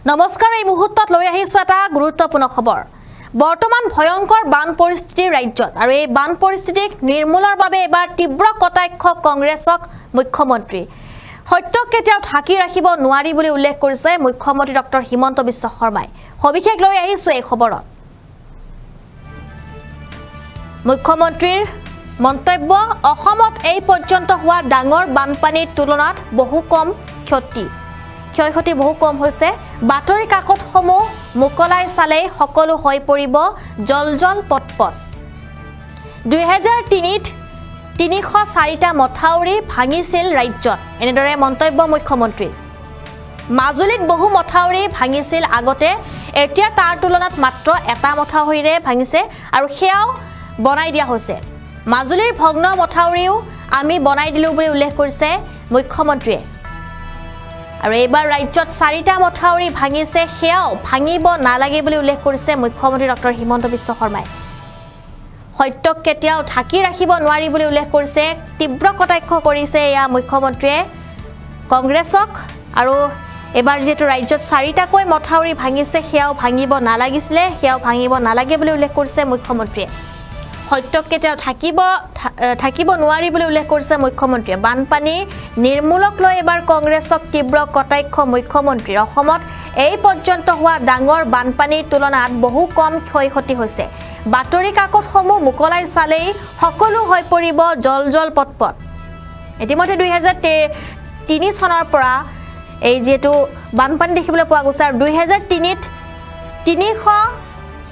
নমস্কাৰ এই মুহূৰ্তত লৈ আহিছো এটা গুৰুত্বপূৰ্ণ খবৰ বৰ্তমান ভয়ংকৰ বান পৰিস্থিতি ৰাজ্যত আৰু এই বান পৰিস্থিতিক নিৰ্মূলৰ বাবে এবাৰ তীব্ৰ কটাক্ষ কংগ্ৰেছক মুখ্যমন্ত্ৰী সত্যক কেতিয়াও ঢাকি ৰাখিব নোৱাৰি বুলি উল্লেখ কৰিছে মুখ্যমন্ত্ৰী ডক্টৰ হিমন্ত বিশ্ব শৰ্মাই সবিশেষ লৈ আহিছো এই খবৰত মুখ্যমন্ত্ৰীৰ মন্তব্য অসমত এই পৰ্যন্ত হোৱা ডাঙৰ বানপানীৰ তুলনাত বহু কম ক্ষয়ক্ষতি বহু কম হৈছে বাতৰি কাকতসমূহ মুকলাই চালে সকলো হৈ পৰিব জলজল পটপট 2003ত 304টা মথাউৰি ভাঙিছিল ৰাজ্যত এনেদৰে মন্তব্য মুখ্যমন্ত্ৰী মাজুলীত বহু মথাউৰি ভাঙিছিল আগতে এতিয়া তাৰ তুলনাত মাত্ৰ এটা মথাউৰিৰে ভাঙিছে আৰু সেয়াও বনাই দিয়া হৈছে মাজুলীৰ ভগ্ন মথাউৰিও আমি বনাই দিলো বুলি উল্লেখ কৰিছে মুখ্যমন্ত্ৰীয়ে আৰু এবাৰ ৰাজ্যত 4টা মথাউৰি ভাঙিছে সেয়াও ভাঙিব নালাগে বুলি উল্লেখ কৰিছে মুখ্যমন্ত্ৰী ডক্টৰ হিমন্ত বিশ্ব শৰ্মাই সত্যক কেতিয়াও ঢাকি ৰাখিব নোৱাৰি বুলি উল্লেখ কৰিছে তীব্ৰ কটাক্ষ কৰিছে এয়া মুখ্যমন্ত্ৰীয়ে কংগ্ৰেছক আৰু এবাৰ যেটো ৰাজ্যত 4টাকৈ মথাউৰি ভাঙিছে সেয়াও ভাঙিব নালাগিছিলে সেয়াও ভাঙিব নালাগে বুলি উল্লেখ কৰিছে মুখ্যমন্ত্ৰীয়ে সত্যক কেতিয়াও ঢাকিব নোৱাৰি বুলি উল্লেখ কৰিছে মুখ্যমন্ত্ৰীয়ে বানপানী নিৰ্মূলক লৈ এবাৰ কংগ্ৰেছক তীব্ৰ কটাক্ষ মুখ্যমন্ত্ৰীৰ অসমত এই পৰ্যন্ত হোৱা ডাঙৰ বানপানীৰ তুলনাত বহু কম ক্ষয়ক্ষতি হৈছে বাতৰি কাকতসমূহ মুকলাই চালেই সকলো হৈ পৰিব জলজল পটপট ইতিমধ্যে 2003 চনৰ পৰা এই যেটো বানপানী দেখিবলৈ পোৱা গৈছে আৰু 2003ত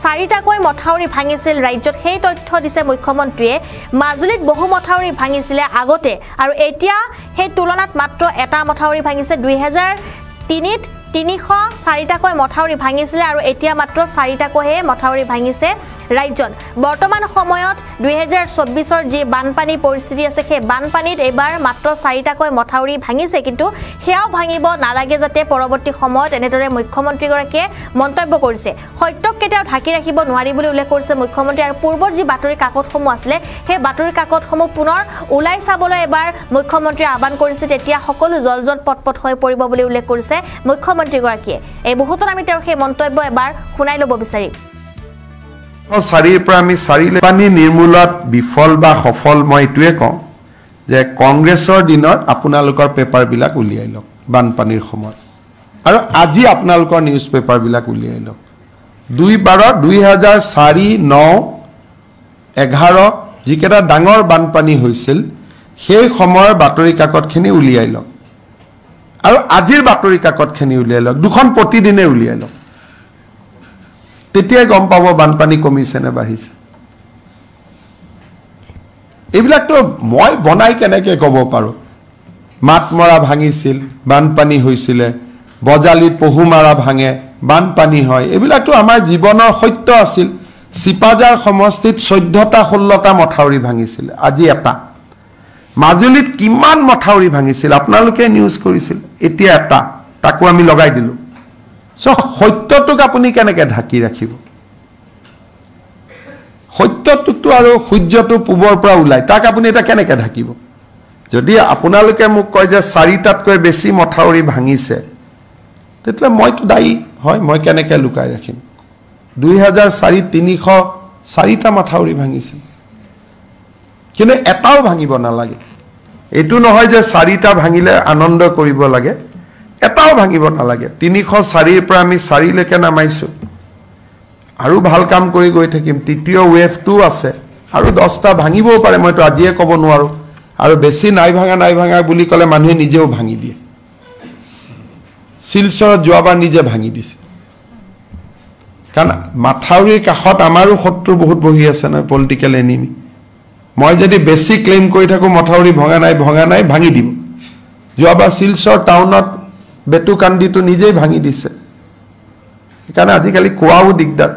304টাকৈ মথাউৰি ভাঙিছিল ৰাজ্যত সেই তথ্য দিছে মুখ্যমন্ত্ৰীয়ে মাজুলীত বহু মথাউৰি ভাঙিছিলে আগতে আৰু এতিয়া সেই তুলনাত মাত্ৰ এটা মথাউৰি ভাঙিছে 2003ত 304টাকৈ মথাউৰি ভাঙিছিলে আৰু এতিয়া মাত্ৰ 4টাকৈহে মথাউৰি ভাঙিছে ৰাজ্যত বৰ্তমান সময়ত 2024ৰ যি বানপানী পৰিস্থিতি আছে সেই বানপানীত এবাৰ মাত্ৰ 4টাকৈ মথাউৰি ভাঙিছে কিন্তু সেয়াও ভাঙিব নালাগে যাতে পৰৱৰ্তী সময়ত এনেদৰে মুখ্যমন্ত্ৰীগৰাকীয়ে মন্তব্য কৰিছে সত্যক কেতিয়াও ঢাকি ৰাখিব নোৱাৰি বুলি উল্লেখ কৰিছে মুখ্যমন্ত্ৰী আৰু পূৰ্বৰ যি বাতৰি কাকতসমূহ আছিলে সেই বাতৰি কাকতসমূহ পুনৰ ওলাই চাবলৈ এবাৰ মুখ্যমন্ত্ৰীয়ে আহ্বান কৰিছে তেতিয়া সকলো জলজল পটপট হৈ পৰিব বুলি উল্লেখ কৰিছে মুখ্যমন্ত্ৰীগৰাকীয়ে এই মুহূৰ্তত আমি তেওঁৰ সেই মন্তব্য এবাৰ শুনাই ল'ব বিচাৰিম চাৰিৰ পৰা আমি পানী নিৰ্মূলত বিফল বা সফল মই এটোৱে কওঁ যে কংগ্ৰেছৰ দিনত আপোনালোকৰ পেপাৰবিলাক উলিয়াই লওক বানপানীৰ সময়ত আৰু আজি আপোনালোকৰ নিউজ পেপাৰবিলাক উলিয়াই লওক 2004 9 11 যিকেইটা ডাঙৰ বানপানী হৈছিল সেই সময়ৰ বাতৰি কাকতখিনি উলিয়াই লওক আৰু আজিৰ বাতৰি কাকতখিনি উলিয়াই লওক দুখন প্ৰতিদিনে উলিয়াই লওক তেতিয়া গম পাব বানপানী কমিছে নে বাঢ়িছে এইবিলাকটো মই বনাই কেনেকৈ ক'ব পাৰো মাতমৰা ভাঙিছিল বানপানী হৈছিল বজালিত পহুমাৰা ভাঙে বানপানী হয় এইবিলাকটো আমাৰ জীৱনৰ সত্য আছিল সিপাজাৰ সমষ্টিত 14টা 16টা মথাউৰি ভাঙিছিল আজি এটা মাজুলীত কিমান মথাউৰি ভাঙিছিল আপোনালোকে নিউজ কৰিছিল এতিয়া এটা তাকো আমি লগাই দিলো সত্যটোক আপুনি কেনেকৈ ঢাকি ৰাখিব সত্যটো আৰু সূৰ্যটো পূবৰ পৰা ওলাই তাক আপুনি এটা কেনেকৈ ঢাকিব যদি আপোনালোকে মোক কয় যে 4টাতকৈ বেছি মথাউৰি ভাঙিছে তেতিয়া মইতো দায়ী হয় মই কেনেকৈ লুকাই ৰাখিম 2004 304টা মথাউৰি ভাঙিছিল কিন্তু এটাও ভাঙিব নালাগে এটো নহয় যে 4টা ভাঙিলে আনন্দ কৰিব লাগে এটাও ভাঙিব নালাগে 304ৰ পৰা আমি 4 লৈকে নামাইছো আৰু ভাল কাম কৰি গৈ থাকিম তৃতীয় ৱেভটো আছে আৰু 10টা ভাঙিবও পাৰে মইতো আজিয়ে ক'ব নোৱাৰো আৰু বেছি নাই ভাঙা বুলি ক'লে মানুহে নিজেও ভাঙি দিয়ে শিলচৰ যোৱাবাৰ নিজে ভাঙি দিছে কাৰণ মাথাউৰিৰ কাষত আমাৰো শত্ৰু বহুত বহি আছে না পলিটিক্যাল এনিমি মই যদি বেছি ক্লেম কৰি থাকো মথাউৰি ভঙা নাই ভাঙি দিব যোৱাবাৰ শিলচৰ টাউনত বেটুকান্দিটো নিজেই ভাঙি দিছে কাৰণ আজিকালি কোৱাও দিগদাৰ